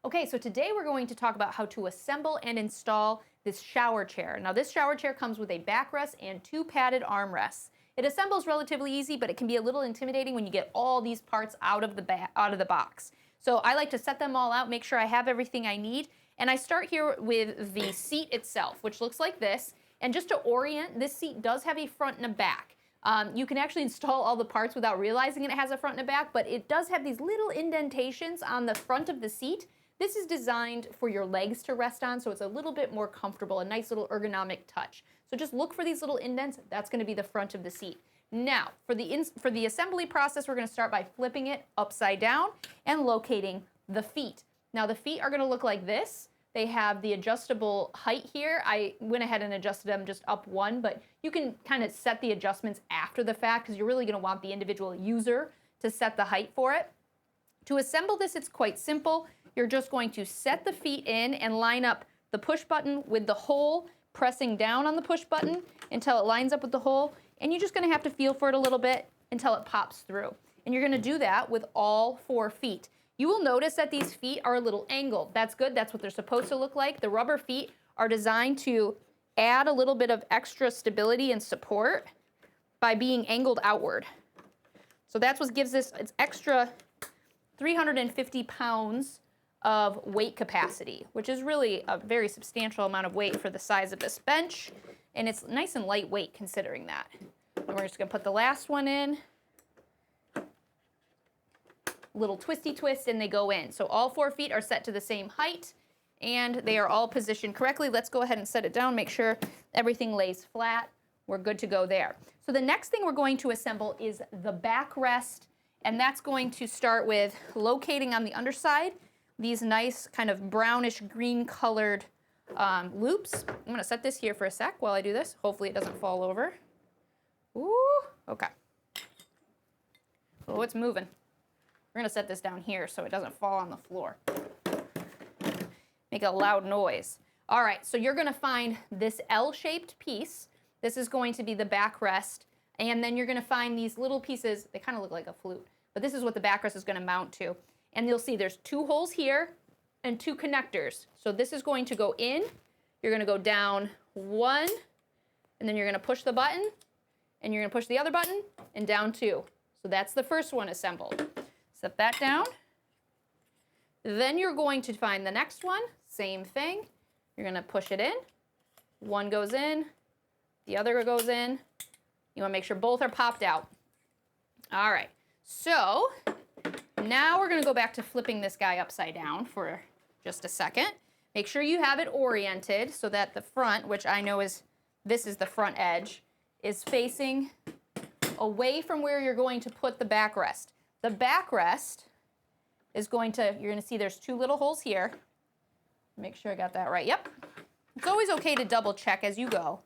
Okay, so today we're going to talk about how to assemble and install this shower chair. Now this shower chair comes with a backrest and 2 padded armrests. It assembles relatively easy, but it can be a little intimidating when you get all these parts out of the box. So I like to set them all out, make sure I have everything I need, and I start here with the seat itself, which looks like this. And just to orient, this seat does have a front and a back. You can actually install all the parts without realizing it has a front and a back, but it does have these little indentations on the front of the seat. This is designed for your legs to rest on, so it's a little bit more comfortable, a nice little ergonomic touch. So just look for these little indents. That's going to be the front of the seat. Now, for the assembly process, we're going to start by flipping it upside down and locating the feet. Now, the feet are going to look like this. They have the adjustable height here. I went ahead and adjusted them just up one, but you can kind of set the adjustments after the fact because you're really going to want the individual user to set the height for it. To assemble this, it's quite simple. You're just going to set the feet in and line up the push button with the hole, pressing down on the push button until it lines up with the hole. And you're just going to have to feel for it a little bit until it pops through. And you're going to do that with all 4 feet. You will notice that these feet are a little angled. That's good. That's what they're supposed to look like. The rubber feet are designed to add a little bit of extra stability and support by being angled outward. So that's what gives this its extra 350 pounds of weight capacity, which is really a very substantial amount of weight for the size of this bench, and it's nice and lightweight considering that. And we're just going to put the last one in. Little twisty twist, and they go in. So all 4 feet are set to the same height, and they are all positioned correctly. Let's go ahead and set it down, make sure everything lays flat. We're good to go there. So the next thing we're going to assemble is the backrest, and that's going to start with locating on the underside these nice kind of brownish green colored loops. I'm going to set this here for a sec while I do this. Hopefully it doesn't fall over. Ooh, okay. Oh, it's moving. We're going to set this down here so it doesn't fall on the floor. Make a loud noise. All right, so you're going to find this L-shaped piece. This is going to be the backrest. And then you're going to find these little pieces. They kind of look like a flute, but this is what the backrest is going to mount to. And you'll see there's 2 holes here and 2 connectors. So this is going to go in. You're going to go down 1, and then you're going to push the button, and you're going to push the other button, and down 2. So that's the first one assembled. Set that down. Then you're going to find the next one. Same thing. You're going to push it in. 1 goes in. The other goes in. You want to make sure both are popped out. All right. So now we're going to go back to flipping this guy upside down for just a second. Make sure you have it oriented so that the front, which I know is, this is the front edge, is facing away from where you're going to put the backrest. The backrest is going to, you're going to see there's 2 little holes here. Make sure I got that right. Yep. It's always okay to double check as you go.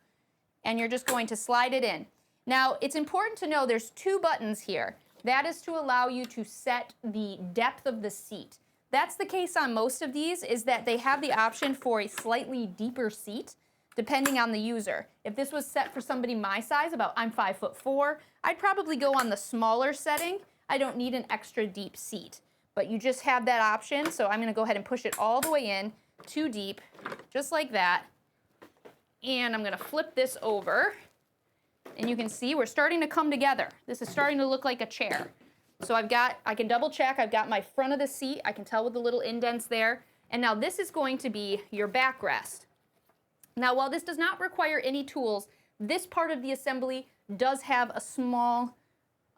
And you're just going to slide it in. Now, it's important to know there's 2 buttons here. That is to allow you to set the depth of the seat. That's the case on most of these, is that they have the option for a slightly deeper seat, depending on the user. If this was set for somebody my size, I'm 5'4", I'd probably go on the smaller setting. I don't need an extra deep seat, but you just have that option. So I'm gonna go ahead and push it all the way in, 2 deep, just like that. And I'm gonna flip this over. And you can see we're starting to come together. This is starting to look like a chair. So I can double check, I've got my front of the seat, I can tell with the little indents there. And now this is going to be your backrest. Now while this does not require any tools, this part of the assembly does have a small,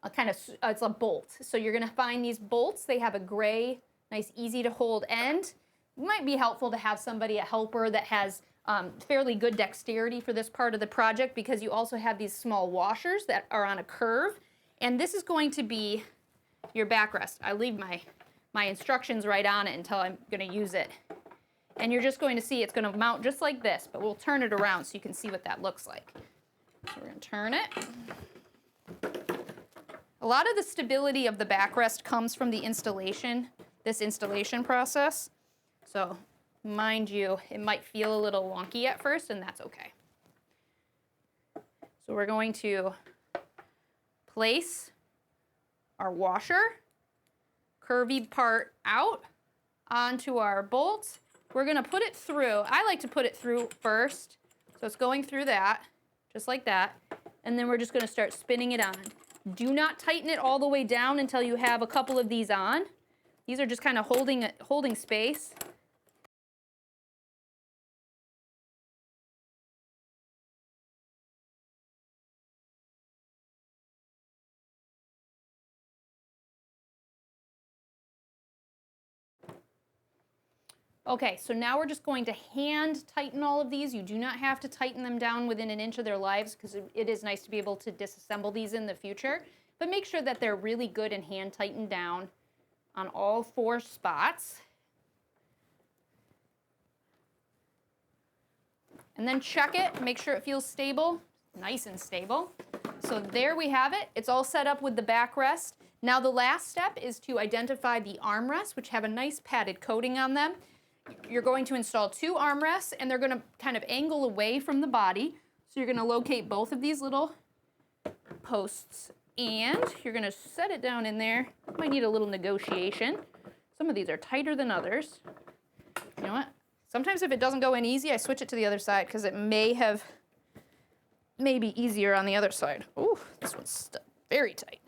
it's a bolt. So you're gonna find these bolts, they have a gray, nice easy to hold end. It might be helpful to have somebody, a helper that has fairly good dexterity for this part of the project, because you also have these small washers that are on a curve. And this is going to be your backrest. I leave my instructions right on it until I'm going to use it. And you're just going to see it's going to mount just like this, but we'll turn it around so you can see what that looks like. So we're going to turn it. A lot of the stability of the backrest comes from the installation, this installation process. So mind you, it might feel a little wonky at first, and that's okay. So we're going to place our washer, curvy part out onto our bolt. We're gonna put it through. I like to put it through first. So it's going through that, just like that. And then we're just gonna start spinning it on. Do not tighten it all the way down until you have a couple of these on. These are just kind of holding space. Okay, so now we're just going to hand tighten all of these. You do not have to tighten them down within an inch of their lives because it is nice to be able to disassemble these in the future. But make sure that they're really good and hand tightened down on all 4 spots. And then check it, make sure it feels stable, nice and stable. So there we have it. It's all set up with the backrest. Now the last step is to identify the armrests, which have a nice padded coating on them. You're going to install 2 armrests, and they're going to kind of angle away from the body. So you're going to locate both of these little posts, and you're going to set it down in there. Might need a little negotiation. Some of these are tighter than others. You know what? Sometimes if it doesn't go in easy, I switch it to the other side because it may be easier on the other side. Ooh, this one's very tight.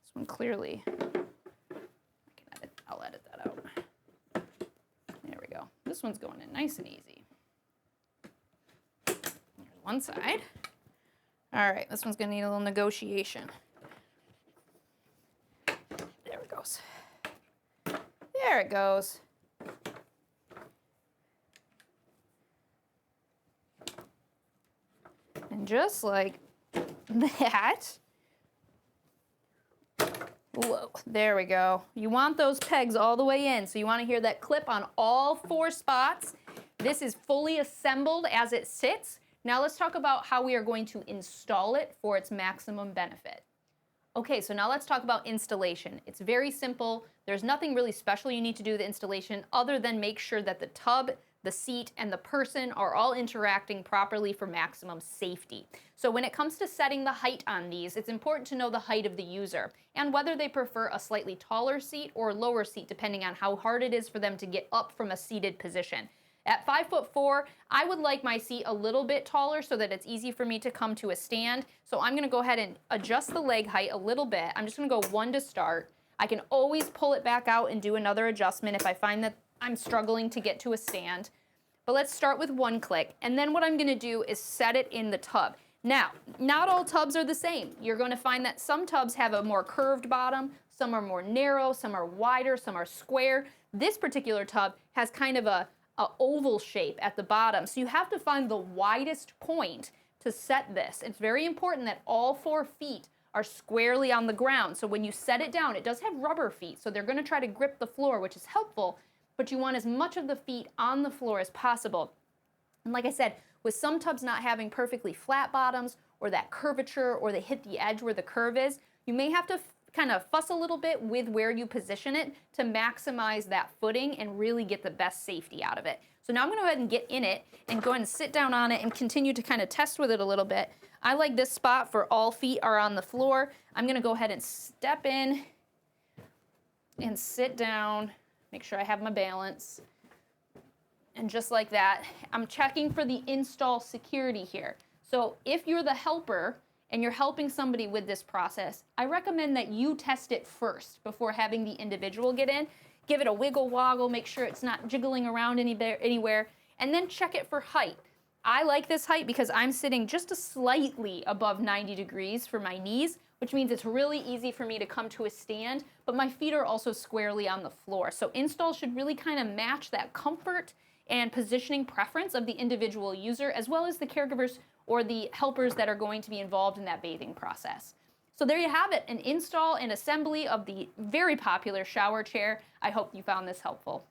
This one clearly, I'll edit that out. There we go. This one's going in nice and easy. There's one side. All right, this one's gonna need a little negotiation. There it goes. There it goes. And just like that, whoa, there we go. You want those pegs all the way in, so you want to hear that clip on all 4 spots. This is fully assembled as it sits. Now let's talk about how we are going to install it for its maximum benefit. Okay, so now let's talk about installation. It's very simple. There's nothing really special you need to do with the installation other than make sure that the tub, the seat, and the person are all interacting properly for maximum safety. So when it comes to setting the height on these, it's important to know the height of the user and whether they prefer a slightly taller seat or lower seat depending on how hard it is for them to get up from a seated position. At 5'4", I would like my seat a little bit taller so that it's easy for me to come to a stand. So I'm gonna go ahead and adjust the leg height a little bit. I'm just gonna go 1 to start. I can always pull it back out and do another adjustment if I find that I'm struggling to get to a stand. But let's start with 1 click. And then what I'm gonna do is set it in the tub. Now, not all tubs are the same. You're gonna find that some tubs have a more curved bottom, some are more narrow, some are wider, some are square. This particular tub has kind of a oval shape at the bottom. So you have to find the widest point to set this. It's very important that all 4 feet are squarely on the ground. So when you set it down, it does have rubber feet. So they're gonna try to grip the floor, which is helpful, but you want as much of the feet on the floor as possible. And like I said, with some tubs not having perfectly flat bottoms or that curvature or they hit the edge where the curve is, you may have to kind of fuss a little bit with where you position it to maximize that footing and really get the best safety out of it. So now I'm gonna go ahead and get in it and go ahead and sit down on it and continue to kind of test with it a little bit. I like this spot for all feet are on the floor. I'm gonna go ahead and step in and sit down, make sure I have my balance. And just like that, I'm checking for the install security here. So if you're the helper and you're helping somebody with this process, I recommend that you test it first before having the individual get in. Give it a wiggle woggle, make sure it's not jiggling around anywhere, and then check it for height. I like this height because I'm sitting just slightly above 90 degrees for my knees, which means it's really easy for me to come to a stand, but my feet are also squarely on the floor. So install should really kind of match that comfort and positioning preference of the individual user, as well as the caregivers or the helpers that are going to be involved in that bathing process. So there you have it, an install and assembly of the very popular shower chair. I hope you found this helpful.